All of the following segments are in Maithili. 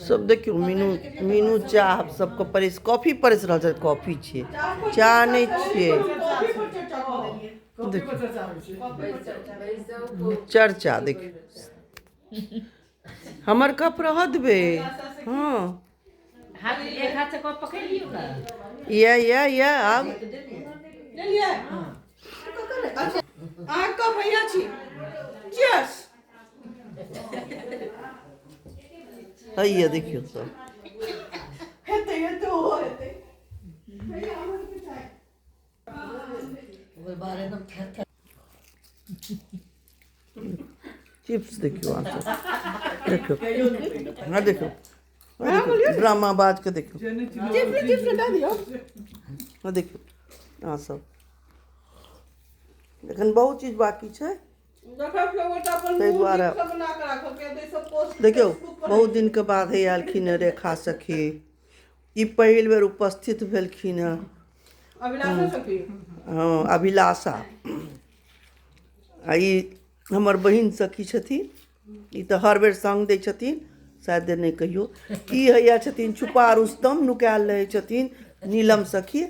सब देखियो मीनू मीनू चाह सबको परिस कॉफी परिस रहल छै कॉफी छियै चाह नहीं छियै चर्चा देखियो हमर कप रह देबे हाँ हाथ एक हाथ से कप पकड़ लियो ना या अब ले लिया आ कप भैया छी चीयर्स आइए देखियो सब हेते हो हेते चिप्स देखियो आप सब देखियो हाँ देखियो ड्रामा बाज के देखियो चिप्स डाल दियो हाँ देखियो हाँ सब लेकिन बहुत चीज बाकी छै ताहि दुआरे देखियो बहुत दिन के बाद हे आलखिन रेखा सखी ई पहिल बेर उपस्थित भेलखिन हँ अभिलाषा सखी हाँ अभिलाषा आ ई हमर बहिन सखी छथिन ई तऽ हर बेर संग दै छथिन शायद नहीं कहियो ई हैया छथिन छुपा रुस्तम नुकायल रहै छथिन नीलम सखी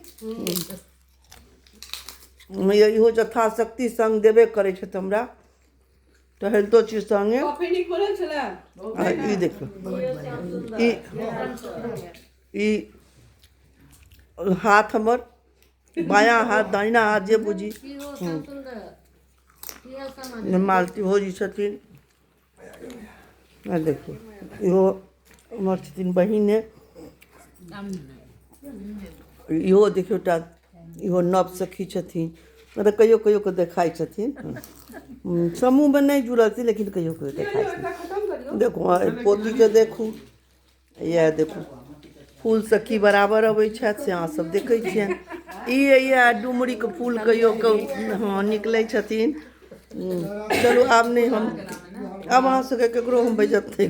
इहो यथाशक्ति संग देबे करै छथि हमरा टहलतो छी संगे कॉफी नीक बनल छलै आ ई देखियो ई हाथ हमर बायां हाथ दाहिना हाथ जे बुझी मालती भौजी छथिन आ देखियो इहो हमर छथिन बहिने इहो देखियो टा इहो नव सखी छथिन मतलब कहियो कहियो के देखाइ छथिन समूह में नहीं जुड़ल थी लेकिन कहियो कहियो देखाइ छथिन देखो पोती के देखू यह देखू फूल सखी बराबर अबै छथि से अहाँ सब देखै छियनि ई यह डुमरी के फूल कहियो हाँ निकलै छथिन चलू आब नहीं हम अब अहाँ सबके केकरो हम बेइज्जत नहीं